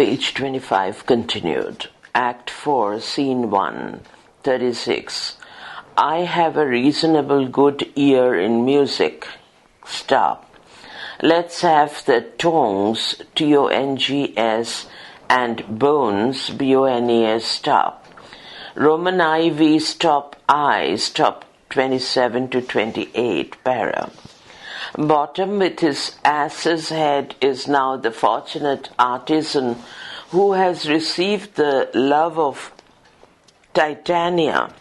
Page 25 continued. Act 4, Scene 1, 36. I have a reasonable good ear in music. Stop. Let's have the tongs, T-O-N-G-S, and bones, B-O-N-E-S, stop. Roman IV, stop I, stop 27 to 28, para. Bottom with his ass's head is now the fortunate artisan who has received the love of Titania,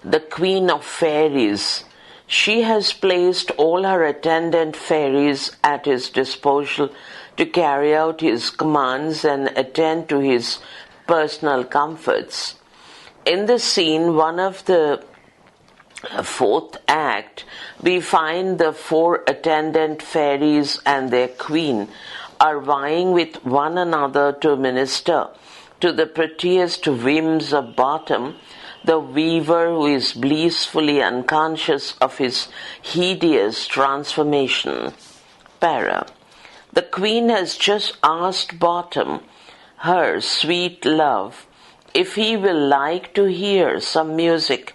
the queen of fairies. She has placed all her attendant fairies at his disposal to carry out his commands and attend to his personal comforts. In the scene, one of the fourth act, we find the four attendant fairies and their queen are vying with one another to minister to the prettiest whims of Bottom, the weaver who is blissfully unconscious of his hideous transformation. Para. The queen has just asked Bottom, her sweet love, if he will like to hear some music,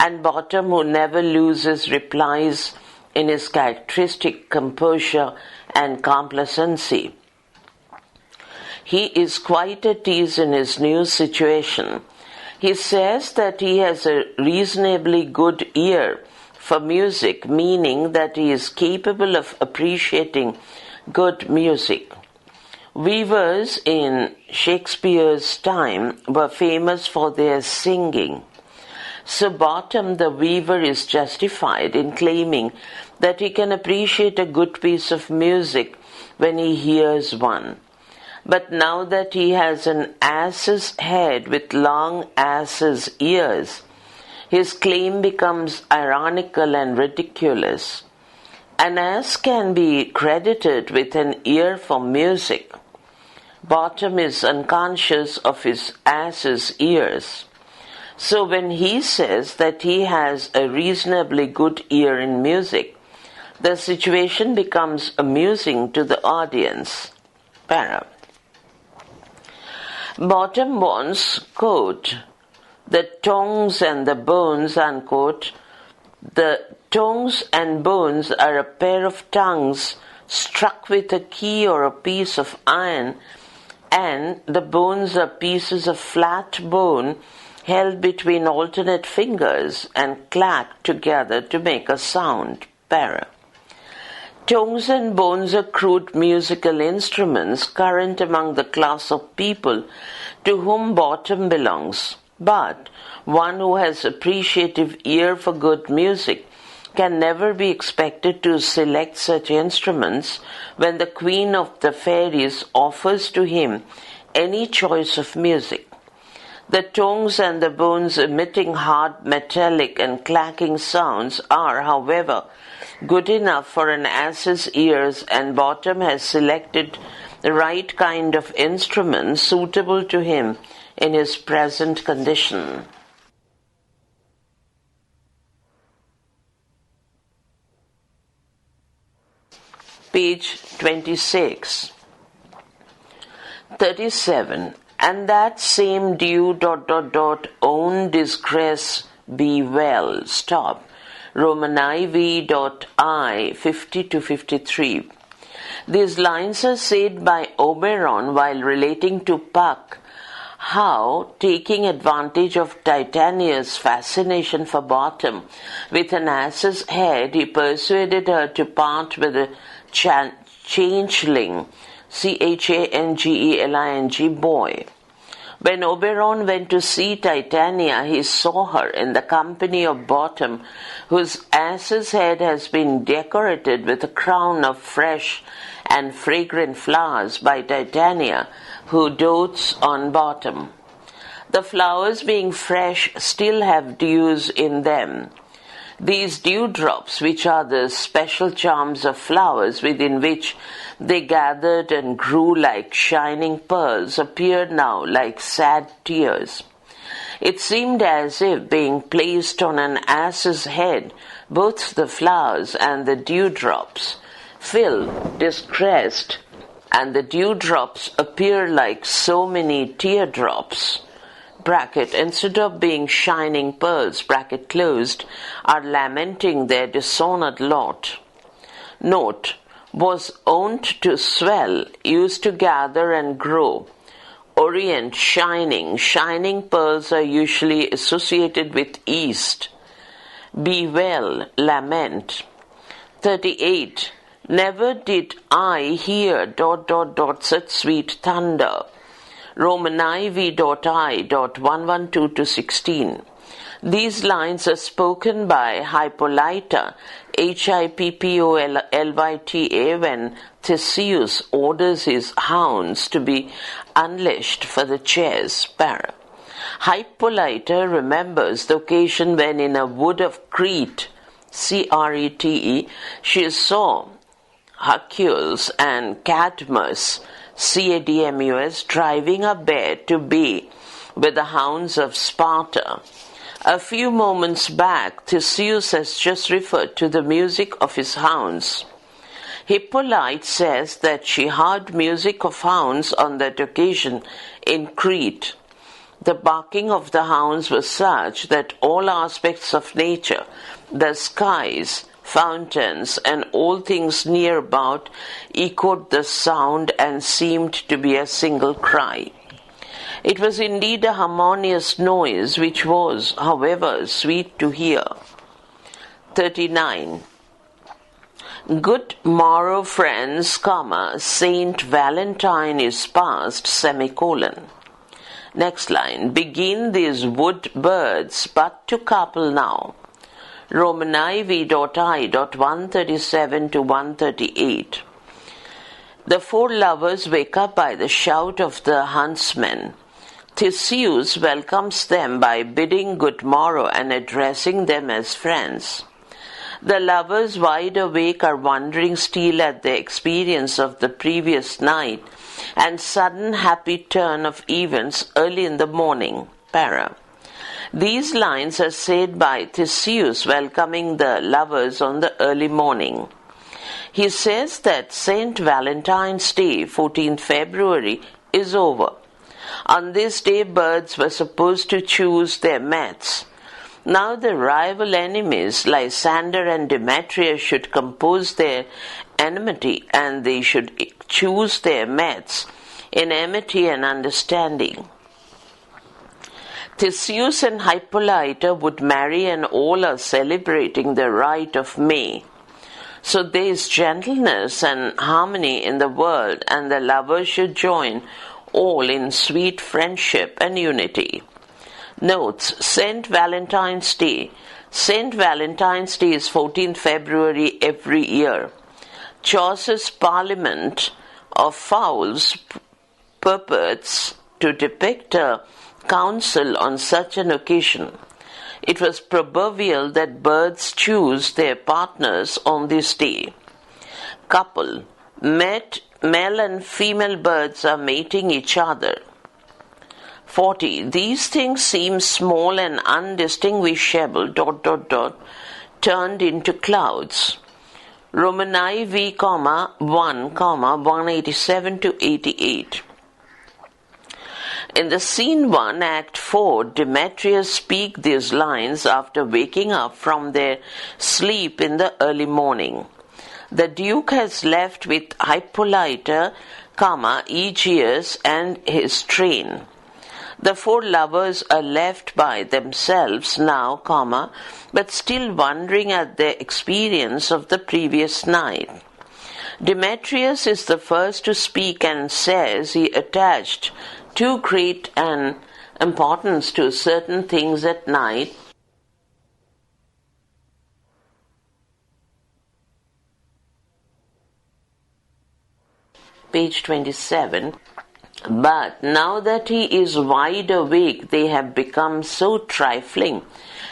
and Bottom, who never loses, replies in his characteristic composure and complacency. He is quite at ease in his new situation. He says that he has a reasonably good ear for music, meaning that he is capable of appreciating good music. Weavers in Shakespeare's time were famous for their singing. So Bottom, the weaver, is justified in claiming that he can appreciate a good piece of music when he hears one. But now that he has an ass's head with long ass's ears, his claim becomes ironical and ridiculous. An ass can be credited with an ear for music. Bottom is unconscious of his ass's ears. So when he says that he has a reasonably good ear in music, the situation becomes amusing to the audience. Para. Bottom wants, quote, the tongs and the bones, unquote. The tongs and bones are a pair of tongues struck with a key or a piece of iron, and the bones are pieces of flat bone held between alternate fingers and clacked together to make a sound. Para. Tongues and bones are crude musical instruments current among the class of people to whom Bottom belongs. But one who has appreciative ear for good music can never be expected to select such instruments when the queen of the fairies offers to him any choice of music. The tongues and the bones emitting hard metallic and clacking sounds are, however, good enough for an ass's ears, and Bottom has selected the right kind of instrument suitable to him in his present condition. Page 26. 37. And that same due ... own disgrace be well. Stop. Roman IV. I 50 to 53. These lines are said by Oberon while relating to Puck how, taking advantage of Titania's fascination for Bottom with an ass's head, he persuaded her to part with a changeling, Changeling boy. When Oberon went to see Titania, he saw her in the company of Bottom, whose ass's head has been decorated with a crown of fresh and fragrant flowers by Titania, who dotes on Bottom. The flowers, being fresh, still have dews in them. These dewdrops, which are the special charms of flowers within which they gathered and grew like shining pearls, appeared now like sad tears. It seemed as if, being placed on an ass's head, both the flowers and the dewdrops, Phil, distressed and the dewdrops appear like so many teardrops, bracket, instead of being shining pearls, bracket closed, are lamenting their dishonored lot. Note, was owned to swell, used to gather and grow. Orient, shining. Shining pearls are usually associated with east. Be well, lament. 38. Never did I hear ... such sweet thunder. Romani v.I.112-16. These lines are spoken by Hippolyta, Hippolyta, when Theseus orders his hounds to be unleashed for the chase. Para. Hippolyta remembers the occasion when in a wood of Crete, Crete, she saw Hercules and Cadmus, Cadmus, driving a bear to bay with the hounds of Sparta. A few moments back, Theseus has just referred to the music of his hounds. Hippolyte says that she heard music of hounds on that occasion in Crete. The barking of the hounds was such that all aspects of nature, the skies, fountains, and all things near about echoed the sound and seemed to be a single cry. It was indeed a harmonious noise, which was, however, sweet to hear. 39. Good morrow, friends, Saint Valentine is past, semicolon. Next line. Begin these wood birds, but to couple now. Romani v.I.137-138. The four lovers wake up by the shout of the huntsmen. Theseus welcomes them by bidding good morrow and addressing them as friends. The lovers, wide awake, are wondering still at the experience of the previous night and sudden happy turn of events early in the morning. Para. These lines are said by Theseus welcoming the lovers on the early morning. He says that Saint Valentine's Day, 14th February, is over. On this day, birds were supposed to choose their mates. Now the rival enemies, Lysander and Demetrius, should compose their enmity, and they should choose their mates in amity and understanding. Theseus and Hippolyta would marry, and all are celebrating the rite of May. So there is gentleness and harmony in the world, and the lovers should join all in sweet friendship and unity. Notes, Saint Valentine's Day. Saint Valentine's Day is 14th February every year. Chaucer's Parliament of Fowls purports to depict a council on such an occasion. It was proverbial that birds choose their partners on this day. Couple. Male and female birds are mating each other. 40. These things seem small and undistinguishable ... turned into clouds. Romani v, 187-88. In the scene 1, Act 4, Demetrius speak these lines after waking up from their sleep in the early morning. The Duke has left with Hippolyta, Aegeus, and his train. The four lovers are left by themselves now, but still wondering at their experience of the previous night. Demetrius is the first to speak and says he attached too great an importance to certain things at night page 27. But now that he is wide awake, they have become so trifling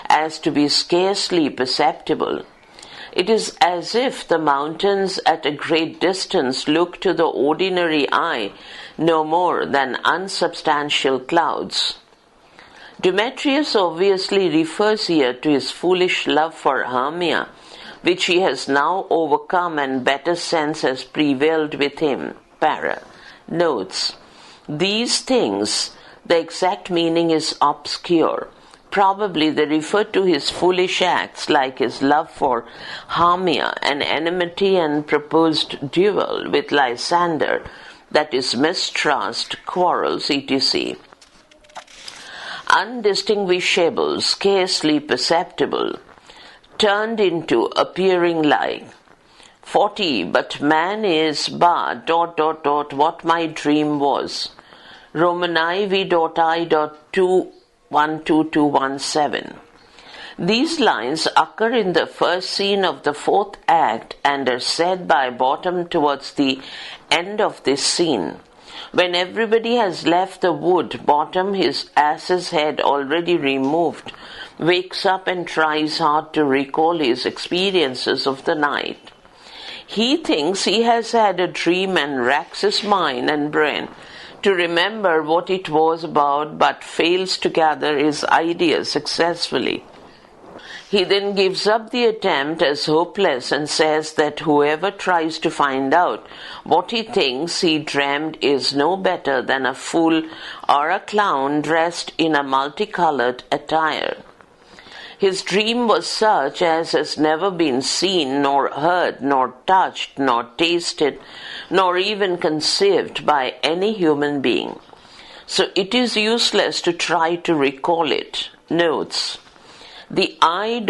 as to be scarcely perceptible. It is as if the mountains at a great distance look to the ordinary eye no more than unsubstantial clouds. Demetrius obviously refers here to his foolish love for Hermia, which he has now overcome and better sense has prevailed with him. para. Notes. These things, the exact meaning is obscure. Probably they refer to his foolish acts like his love for Hermia and enmity and proposed duel with Lysander, that is mistrust, quarrels, etc. Undistinguishable, scarcely perceptible, turned into, appearing like. 40. But man is what my dream was. Romani v.I.2.12217. These lines occur in the first scene of the fourth act and are said by Bottom towards the end of this scene. When everybody has left the wood, Bottom, his ass's head already removed, wakes up and tries hard to recall his experiences of the night. He thinks he has had a dream and racks his mind and brain to remember what it was about, but fails to gather his ideas successfully. He then gives up the attempt as hopeless and says that whoever tries to find out what he thinks he dreamed is no better than a fool or a clown dressed in a multicolored attire. His dream was such as has never been seen, nor heard, nor touched, nor tasted, nor even conceived by any human being. So it is useless to try to recall it. Notes. The I ...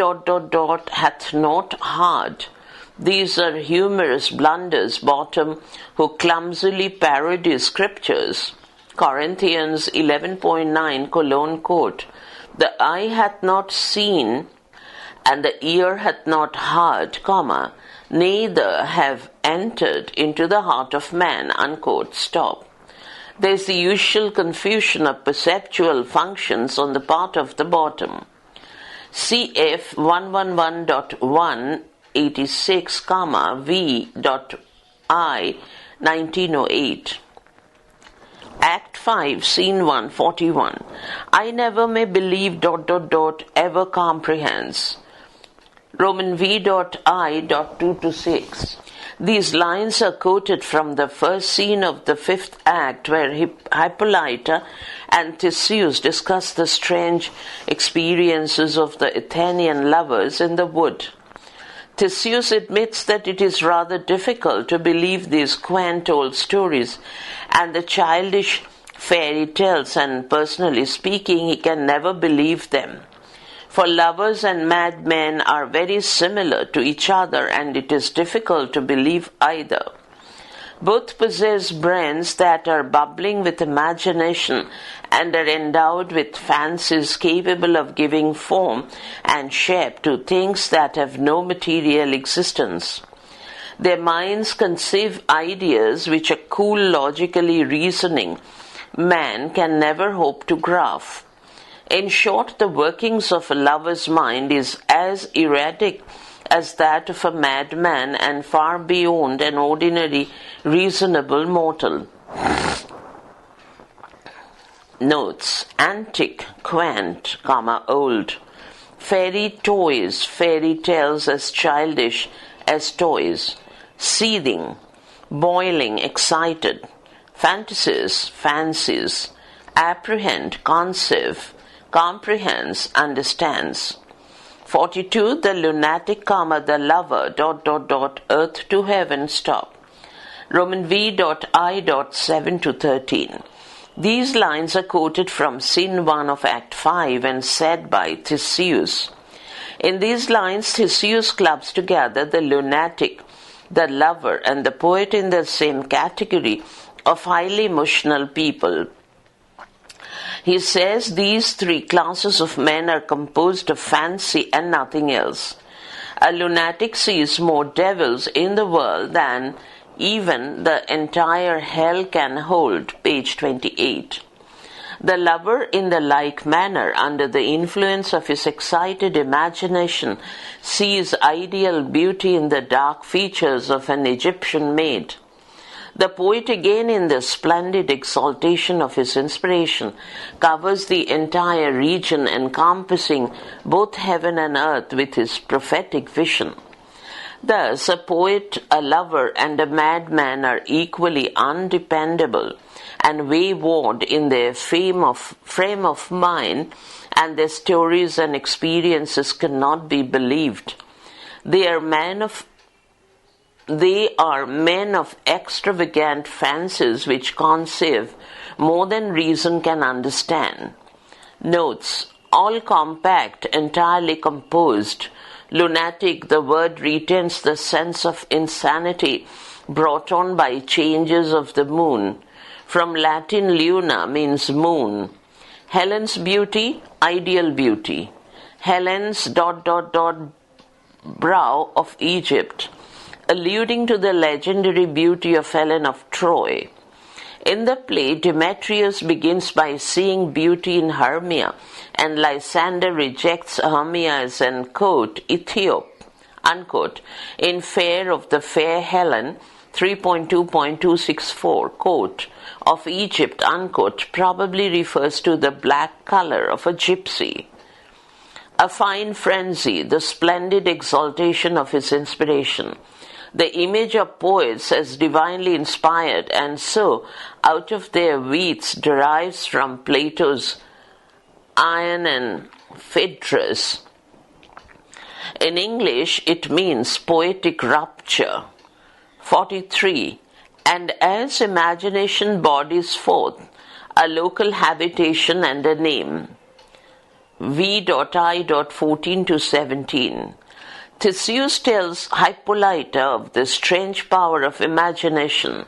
hath not heart. These are humorous blunders, Bottom, who clumsily parodies scriptures. Corinthians 11.9 colon quote. The eye hath not seen, and the ear hath not heard, comma, neither have entered into the heart of man, unquote, stop. There is the usual confusion of perceptual functions on the part of the Bottom. CF 111.186, V.I. 1908. Act 5, Scene 1, 41. I never may believe ... ever comprehends. Roman V.I. 2-6. These lines are quoted from the first scene of the fifth act, where Hippolyta and Theseus discuss the strange experiences of the Athenian lovers in the wood. Theseus admits that it is rather difficult to believe these quaint old stories and the childish fairy tales, and personally speaking, he can never believe them. For lovers and madmen are very similar to each other, and it is difficult to believe either. Both possess brains that are bubbling with imagination and are endowed with fancies capable of giving form and shape to things that have no material existence. Their minds conceive ideas which a cool, logically reasoning man can never hope to grasp. In short, the workings of a lover's mind is as erratic as that of a madman and far beyond an ordinary reasonable mortal. Notes. Antique, quaint, old. Fairy toys, fairy tales as childish as toys. Seething, boiling, excited. Fantasies, fancies. Apprehend, conceive. Comprehends, understands. 42. The lunatic, the lover, ... earth to heaven, stop. Roman V.I. 7-13. These lines are quoted from Scene 1 of Act 5 and said by Theseus. In these lines, Theseus clubs together the lunatic, the lover, and the poet in the same category of highly emotional people. He says these three classes of men are composed of fancy and nothing else. A lunatic sees more devils in the world than even the entire hell can hold, page 28. The lover, in the like manner, under the influence of his excited imagination, sees ideal beauty in the dark features of an Egyptian maid. The poet, again in the splendid exaltation of his inspiration, covers the entire region encompassing both heaven and earth with his prophetic vision. Thus, a poet, a lover, and a madman are equally undependable and wayward in their frame of mind, and their stories and experiences cannot be believed. They are men of extravagant fancies which conceive more than reason can understand. Notes: all compact, entirely composed. Lunatic, the word retains the sense of insanity brought on by changes of the moon. From Latin luna means moon. Helen's beauty, ideal beauty. Helen's ... brow of Egypt, alluding to the legendary beauty of Helen of Troy. In the play, Demetrius begins by seeing beauty in Hermia, and Lysander rejects Hermia as an Ethiop, unquote, in Fair of the Fair Helen 3.2.264, quote, of Egypt, unquote, probably refers to the black color of a gypsy. A fine frenzy, the splendid exaltation of his inspiration. The image of poets as divinely inspired, and so, out of their weeds, derives from Plato's Ion and Phaedrus. In English, it means poetic rupture. 43. And as imagination bodies forth a local habitation and a name. V.I.14-17. Theseus tells Hippolyta of the strange power of imagination.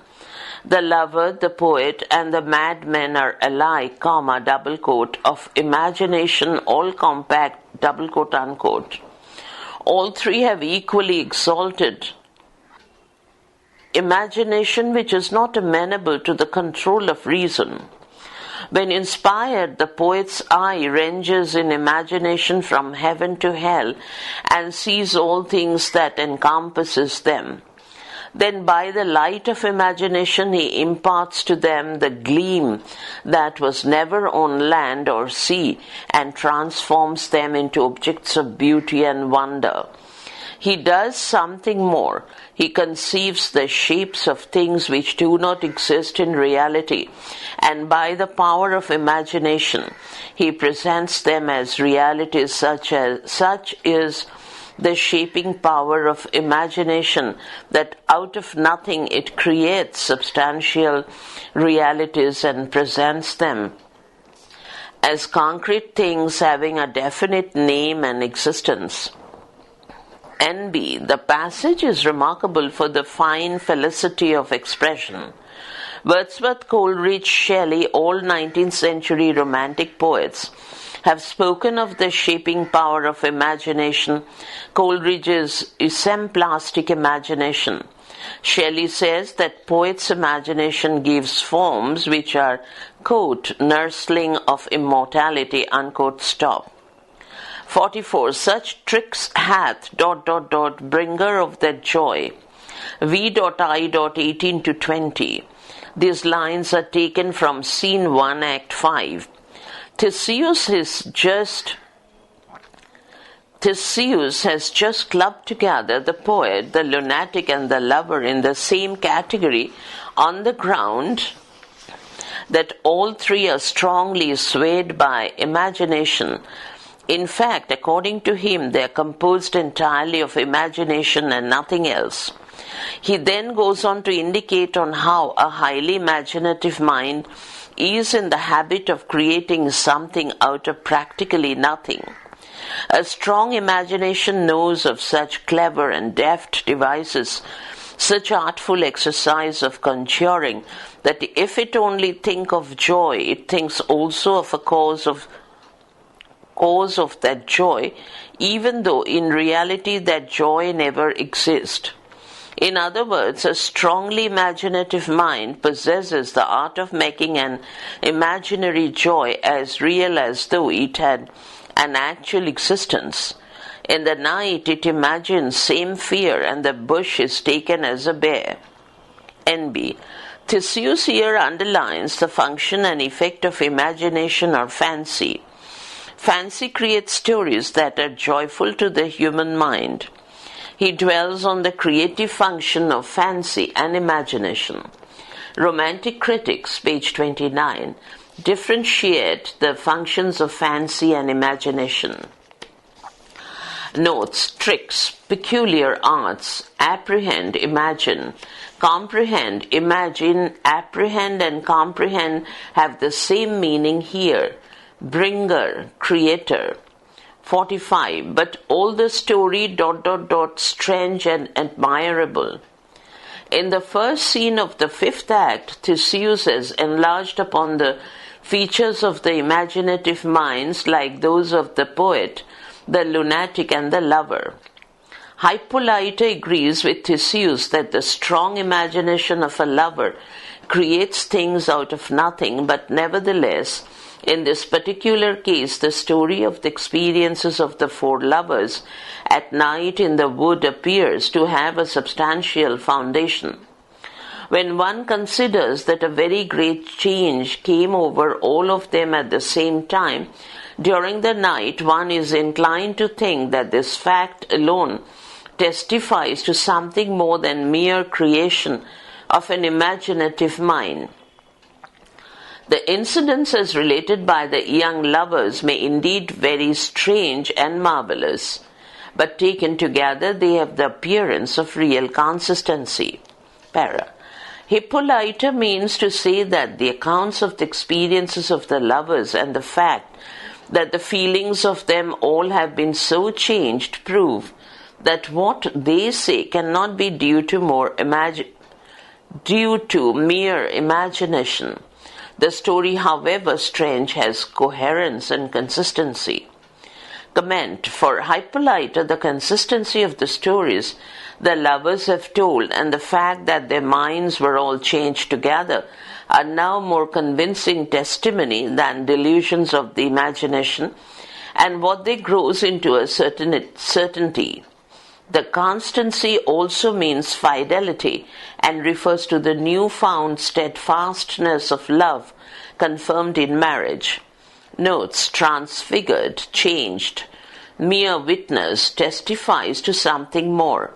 The lover, the poet, and the madman are alike, double quote, of imagination, all compact, double quote, unquote. All three have equally exalted imagination, which is not amenable to the control of reason. When inspired, the poet's eye ranges in imagination from heaven to hell and sees all things that encompasses them. Then by the light of imagination he imparts to them the gleam that was never on land or sea and transforms them into objects of beauty and wonder. He does something more. He conceives the shapes of things which do not exist in reality, and by the power of imagination, he presents them as realities. Such is the shaping power of imagination, that out of nothing it creates substantial realities and presents them as concrete things having a definite name and existence. N.B. The passage is remarkable for the fine felicity of expression. Wordsworth, Coleridge, Shelley, all 19th century romantic poets have spoken of the shaping power of imagination. Coleridge's esemplastic imagination. Shelley says that poet's imagination gives forms which are, quote, nursling of immortality, unquote, stop. 44. Such tricks hath ... bringer of that joy. V.I.18-20. These lines are taken from Scene 1, Act 5. Theseus has just clubbed together the poet, the lunatic, and the lover in the same category on the ground that all three are strongly swayed by imagination. In fact, according to him, they are composed entirely of imagination and nothing else. He then goes on to indicate on how a highly imaginative mind is in the habit of creating something out of practically nothing. A strong imagination knows of such clever and deft devices, such artful exercise of conjuring, that if it only think of joy, it thinks also of a cause of that joy, even though in reality that joy never exists. In other words, a strongly imaginative mind possesses the art of making an imaginary joy as real as though it had an actual existence. In the night it imagines same fear, and the bush is taken as a bear. N.B. Theseus here underlines the function and effect of imagination or fancy. Fancy creates stories that are joyful to the human mind. He dwells on the creative function of fancy and imagination. Romantic critics, page 29, differentiate the functions of fancy and imagination. Notes, tricks, peculiar arts, apprehend, imagine, comprehend, imagine, apprehend and comprehend have the same meaning here. Bringer, creator. 45. But all the story ... strange and admirable. In the first scene of the fifth act, Theseus has enlarged upon the features of the imaginative minds like those of the poet, the lunatic and the lover. Hippolyta agrees with Theseus that the strong imagination of a lover creates things out of nothing, but nevertheless, in this particular case, the story of the experiences of the four lovers at night in the wood appears to have a substantial foundation. When one considers that a very great change came over all of them at the same time during the night, one is inclined to think that this fact alone testifies to something more than mere creation of an imaginative mind. The incidents as related by the young lovers may indeed be very strange and marvelous, but taken together they have the appearance of real consistency. Para. Hippolyta means to say that the accounts of the experiences of the lovers and the fact that the feelings of them all have been so changed prove that what they say cannot be due to mere imagination. The story, however strange, has coherence and consistency. Comment. For Hippolyta, the consistency of the stories the lovers have told and the fact that their minds were all changed together are now more convincing testimony than delusions of the imagination, and what they grows into a certainty. The constancy also means fidelity and refers to the new-found steadfastness of love confirmed in marriage. Notes, transfigured, changed. Mere witness testifies to something more.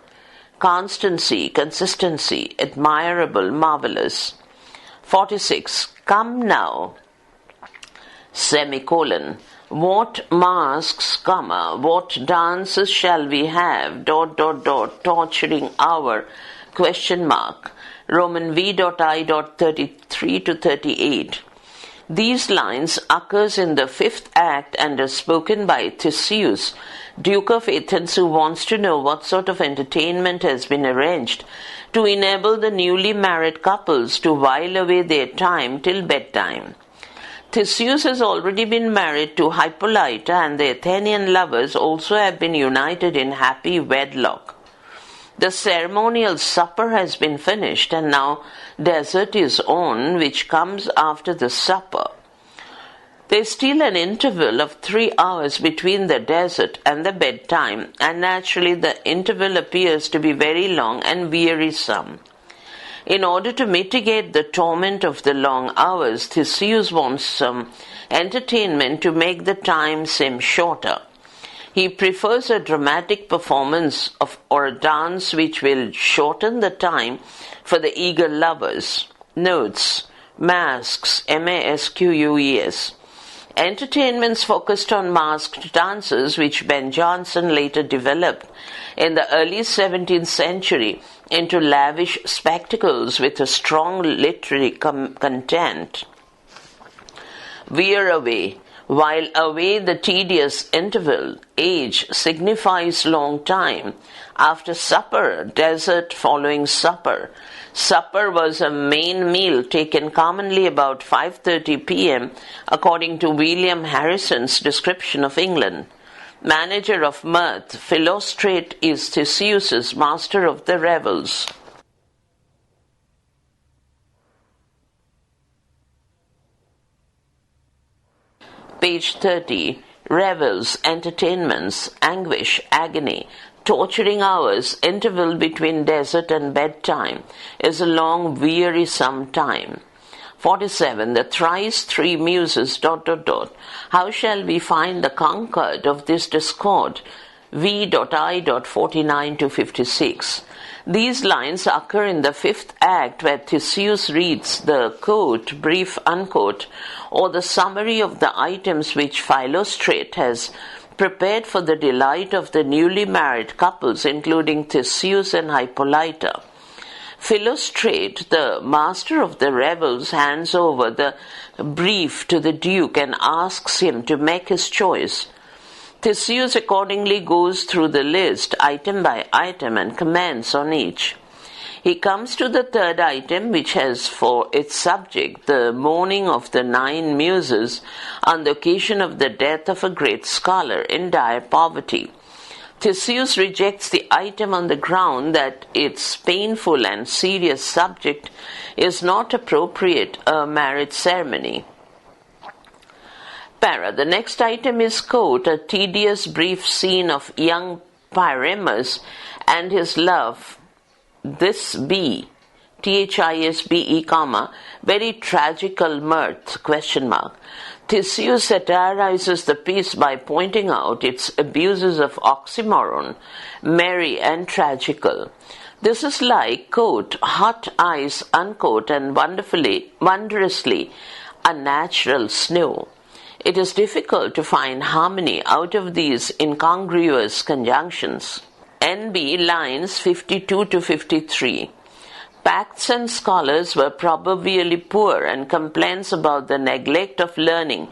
Constancy, consistency, admirable, marvelous. 46. Come now, semicolon. What masks, what dances shall we have, ... torturing hour, question mark. Roman v.I. 33 to 38. These lines occurs in the fifth act and are spoken by Theseus, Duke of Athens, who wants to know what sort of entertainment has been arranged to enable the newly married couples to while away their time till bedtime. Theseus has already been married to Hippolyta, and the Athenian lovers also have been united in happy wedlock. The ceremonial supper has been finished, and now dessert is on, which comes after the supper. There is still an interval of 3 hours between the dessert and the bedtime, and naturally the interval appears to be very long and wearisome. In order to mitigate the torment of the long hours, Theseus wants some entertainment to make the time seem shorter. He prefers a dramatic performance or a dance which will shorten the time for the eager lovers. Notes, masks, masques. Entertainments focused on masked dances, which Ben Jonson later developed in the early 17th century into lavish spectacles with a strong literary content. Veer away. While away the tedious interval, age signifies long time. After supper, dessert following supper. Supper was a main meal taken commonly about 5:30 p.m. according to William Harrison's description of England. Manager of mirth, Philostrate is Theseus's master of the revels. Page 30. Revels, entertainments, anguish, agony, torturing hours, interval between dessert and bedtime, is a long, wearisome time. 47. The thrice three muses... How shall we find the concord of this discord? v.I.49 to 56. These lines occur in the fifth act where Theseus reads the quote, brief unquote, or the summary of the items which Philostrate has prepared for the delight of the newly married couples, including Theseus and Hippolyta. Philostrate, the master of the revels, hands over the brief to the Duke and asks him to make his choice. Theseus accordingly goes through the list, item by item, and comments on each. He comes to the third item, which has for its subject the mourning of the 9 muses on the occasion of the death of a great scholar in dire poverty. Theseus rejects the item on the ground that its painful and serious subject is not appropriate a marriage ceremony. The next item is, quote, a tedious brief scene of young Pyramus and his love, this be, Thisbe, very tragical mirth, question mark. Theseus satirizes the piece by pointing out its abuses of oxymoron, merry and tragical. This is like, quote, hot ice, unquote, and wondrously unnatural snow. It is difficult to find harmony out of these incongruous conjunctions. NB lines 52 to 53. Pacts and scholars were proverbially poor, and complaints about the neglect of learning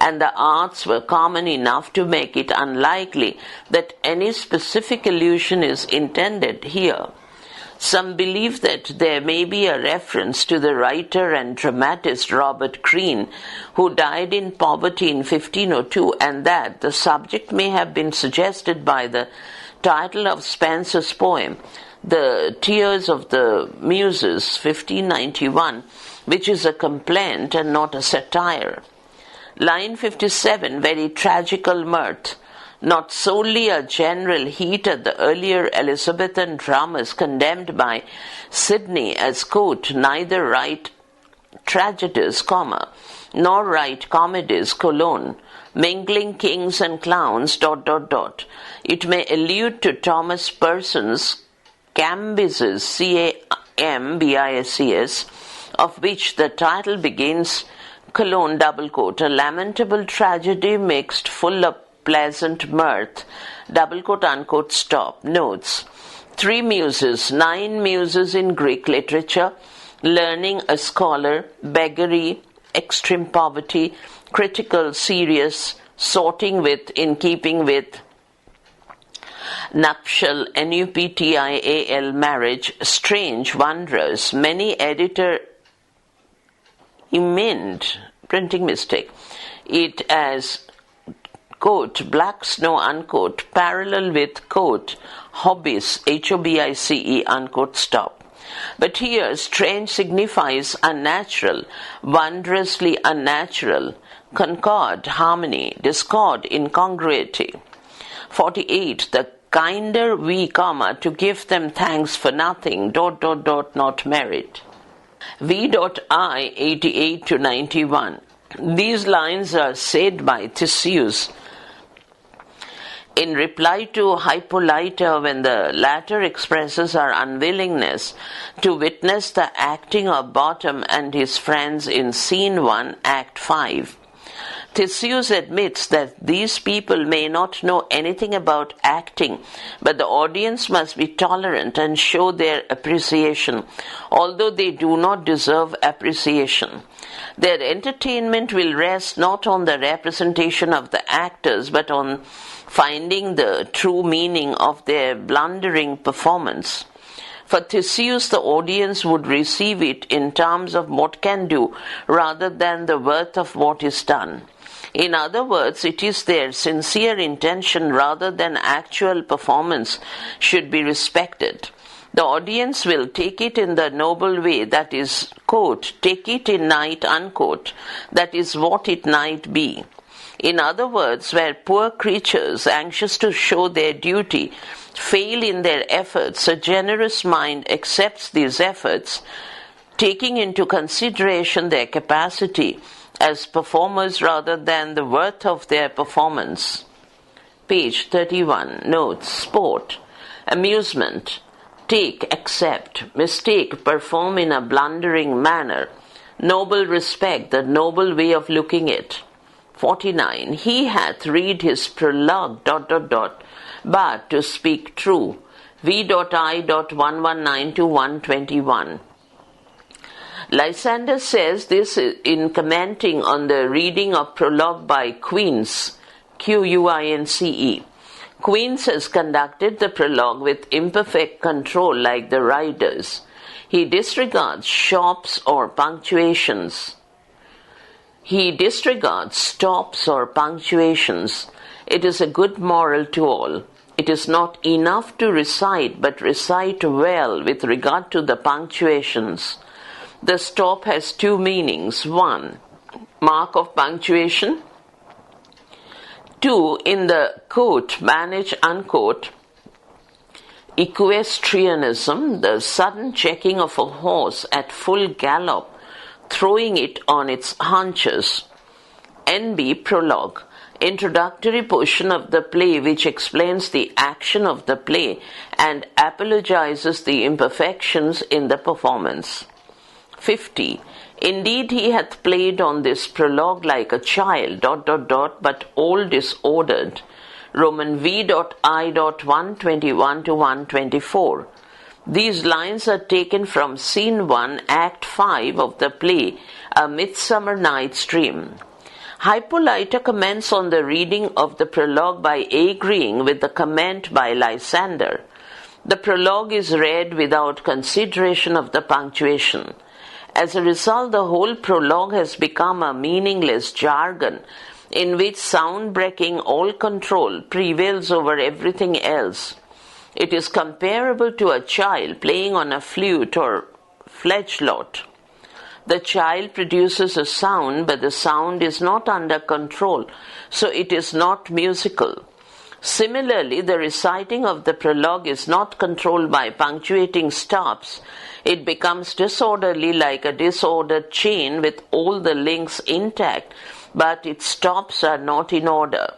and the arts were common enough to make it unlikely that any specific allusion is intended here. Some believe that there may be a reference to the writer and dramatist Robert Greene, who died in poverty in 1502, and that the subject may have been suggested by the title of Spenser's poem, The Tears of the Muses, 1591, which is a complaint and not a satire. Line 57, very tragical mirth. Not solely a general heat at the earlier Elizabethan dramas condemned by Sidney as, quote, neither write tragedies, nor write comedies, mingling kings and clowns, ... It may allude to Thomas Person's Cambyses, Cambiscs, of which the title begins, ... a lamentable tragedy mixed full of pleasant mirth, ... Notes. 3 muses, 9 muses in Greek literature, learning, a scholar, beggary, extreme poverty, critical, serious, sorting with, in keeping with, nuptial, nuptial, marriage, strange, wondrous, many editor emend, printing mistake, it as, quote, black snow, unquote, parallel with, quote, hobbies, hobice, unquote, But here, strange signifies unnatural, wondrously unnatural, concord, harmony, discord, incongruity. 48. The kinder we, to give them thanks for nothing, ... not merit. V.I. 88 to 91. These lines are said by Theseus in reply to Hippolyta when the latter expresses her unwillingness to witness the acting of Bottom and his friends in Scene 1, Act 5. Theseus admits that these people may not know anything about acting, but the audience must be tolerant and show their appreciation, although they do not deserve appreciation. Their entertainment will rest not on the representation of the actors, but on finding the true meaning of their blundering performance. For Theseus, the audience would receive it in terms of what can do rather than the worth of what is done. In other words, it is their sincere intention rather than actual performance should be respected. The audience will take it in the noble way that is, quote, take it in night, unquote, that is what it might be. In other words, where poor creatures, anxious to show their duty, fail in their efforts, a generous mind accepts these efforts, taking into consideration their capacity as performers rather than the worth of their performance. Page 31. Notes. Sport. Amusement. Take, accept. Mistake, perform in a blundering manner. Noble respect, the noble way of looking it. 49. He hath read his prologue, ... but to speak true. V.I.119 to 121. Lysander says this in commenting on the reading of prologue by Quince, Quince. Quince has conducted the prologue with imperfect control like the writers. He disregards stops or punctuations. It is a good moral to all. It is not enough to recite, but recite well with regard to the punctuations. The stop has two meanings. 1. Mark of punctuation. 2. In the quote, manage unquote, equestrianism, the sudden checking of a horse at full gallop, throwing it on its haunches. NB. Prologue. Introductory portion of the play which explains the action of the play and apologizes the imperfections in the performance. 50. Indeed he hath played on this prologue like a child, ... but all disordered. Roman V.I.121 to 124. These lines are taken from Scene 1, Act 5 of the play A Midsummer Night's Dream. Hippolyta comments on the reading of the prologue by agreeing with the comment by Lysander. The prologue is read without consideration of the punctuation. As a result, the whole prologue has become a meaningless jargon in which sound breaking all control prevails over everything else. It is comparable to a child playing on a flute or flageolet. The child produces a sound, but the sound is not under control, so it is not musical. Similarly, the reciting of the prologue is not controlled by punctuating stops. It becomes disorderly like a disordered chain with all the links intact, but its stops are not in order.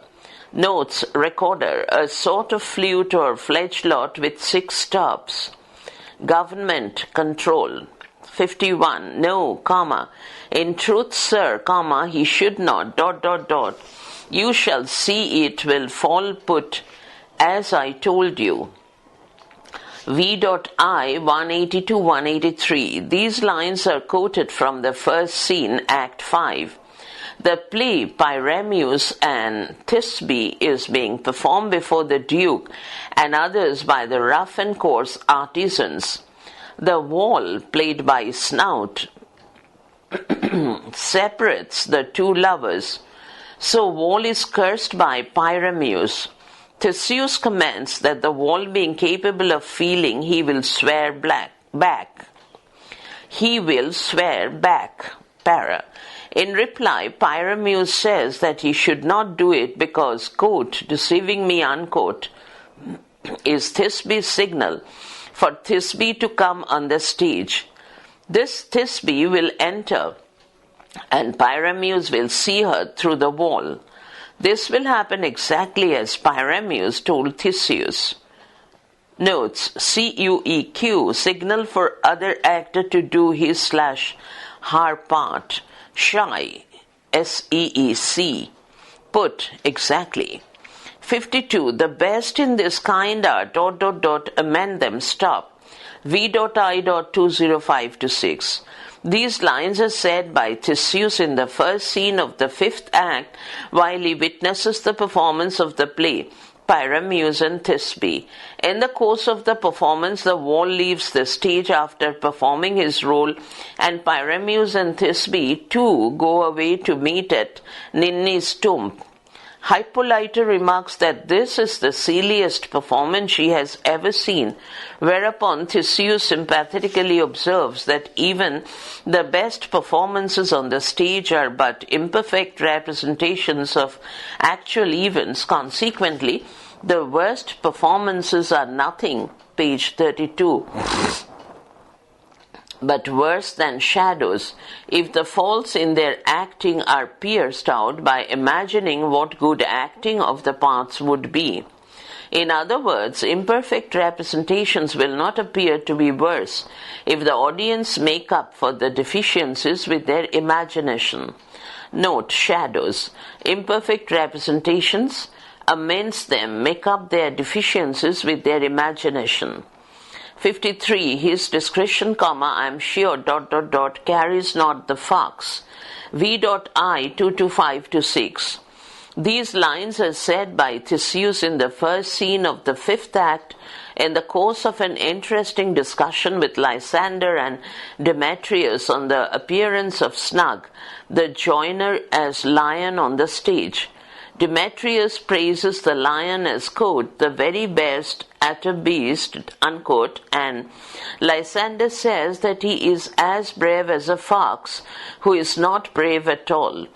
Notes. Recorder, a sort of flute or flageolet with 6 stops. Government, control. 51. No, comma. In truth, sir, comma, he should not, ... You shall see it will fall put, as I told you. V.I. 180 to 183. These lines are quoted from the first scene, Act 5. The play Pyramus and Thisbe is being performed before the Duke and others by the rough and coarse artisans. The wall, played by Snout, separates the two lovers. So wall is cursed by Pyramus. Theseus comments that the wall being capable of feeling, he will swear back. He will swear back. Para. In reply, Pyramus says that he should not do it because, quote, deceiving me, unquote, is Thisbe's signal for Thisbe to come on the stage. This Thisbe will enter, and Pyramus will see her through the wall. This will happen exactly as Pyramus told Theseus. Notes. CUEQ, signal for other actor to do his/her part. Shy, SEEC. Put, exactly. 52. The best in this kind are ... amend them, stop. V.I.205 to 6. These lines are said by Theseus in the first scene of the 5th act while he witnesses the performance of the play, Pyramus and Thisbe. In the course of the performance, the wall leaves the stage after performing his role, and Pyramus and Thisbe too go away to meet at Ninni's tomb. Hippolyta remarks that this is the silliest performance she has ever seen, whereupon Theseus sympathetically observes that even the best performances on the stage are but imperfect representations of actual events. Consequently, the worst performances are nothing. Page 32. but worse than shadows if the faults in their acting are pierced out by imagining what good acting of the parts would be. In other words, imperfect representations will not appear to be worse if the audience make up for the deficiencies with their imagination. Note, shadows. Imperfect representations, amends them, make up their deficiencies with their imagination. 53. His discretion, I am sure, carries not the fox. V.I. 225-6. These lines are said by Theseus in the first scene of the fifth act in the course of an interesting discussion with Lysander and Demetrius on the appearance of Snug, the joiner, as lion on the stage. Demetrius praises the lion as, quote, the very best at a beast, unquote, and Lysander says that he is as brave as a fox, who is not brave at all.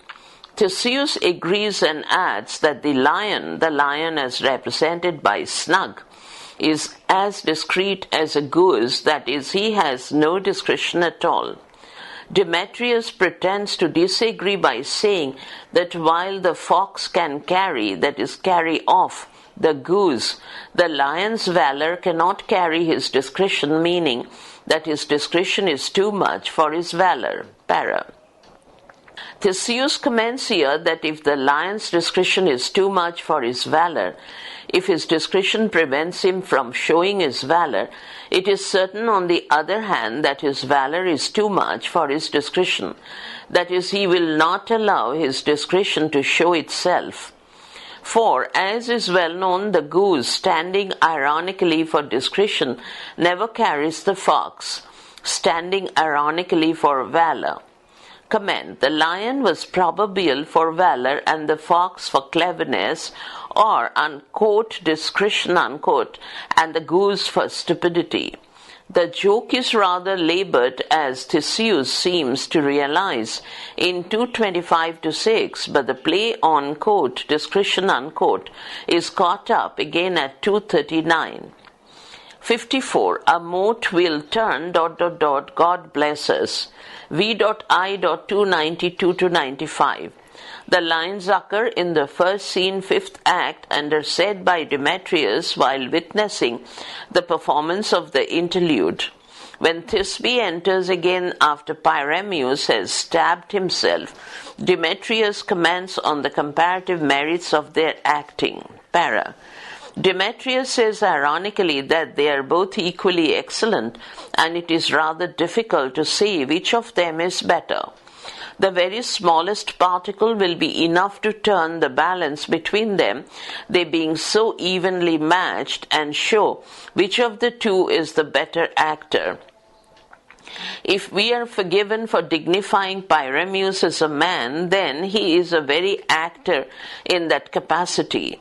Theseus agrees and adds that the lion as represented by Snug, is as discreet as a goose, that is, he has no discretion at all. Demetrius pretends to disagree by saying that while the fox can carry, that is, carry off, the goose, the lion's valor cannot carry his discretion, meaning that his discretion is too much for his valor. Para. Theseus comments here that if the lion's discretion is too much for his valor, if his discretion prevents him from showing his valor, it is certain, on the other hand, that his valor is too much for his discretion. That is, he will not allow his discretion to show itself. For, as is well known, the goose, standing ironically for discretion, never carries the fox, standing ironically for valor. Comment: the lion was proverbial for valor and the fox for cleverness, or, unquote, discretion, unquote, and the goose for stupidity. The joke is rather labored, as Theseus seems to realize in 225-6, but the play on, quote, discretion, unquote, is caught up again at 239. 54. A mote will turn, God bless us. V.I. 292-95. The lines occur in the first scene, fifth act, and are said by Demetrius while witnessing the performance of the interlude. When Thisbe enters again after Pyramus has stabbed himself, Demetrius comments on the comparative merits of their acting. Para. Demetrius says ironically that they are both equally excellent, and it is rather difficult to say which of them is better. The very smallest particle will be enough to turn the balance between them, they being so evenly matched, and show which of the two is the better actor. If we are forgiven for dignifying Pyramus as a man, then he is a very actor in that capacity.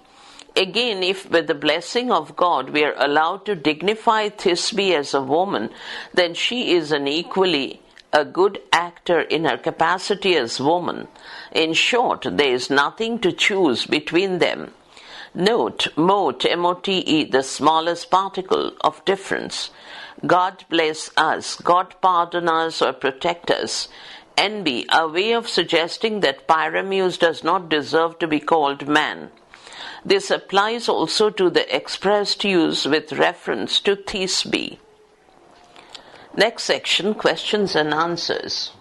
Again, if with the blessing of God we are allowed to dignify Thisbe as a woman, then she is an equally a good actor in her capacity as woman. In short, there is nothing to choose between them. Note, mote, M-O-T-E, the smallest particle of difference. God bless us, God pardon us or protect us. N.B., a way of suggesting that Pyramus does not deserve to be called man. This applies also to the expressed use with reference to Thisbe. Next section, questions and answers.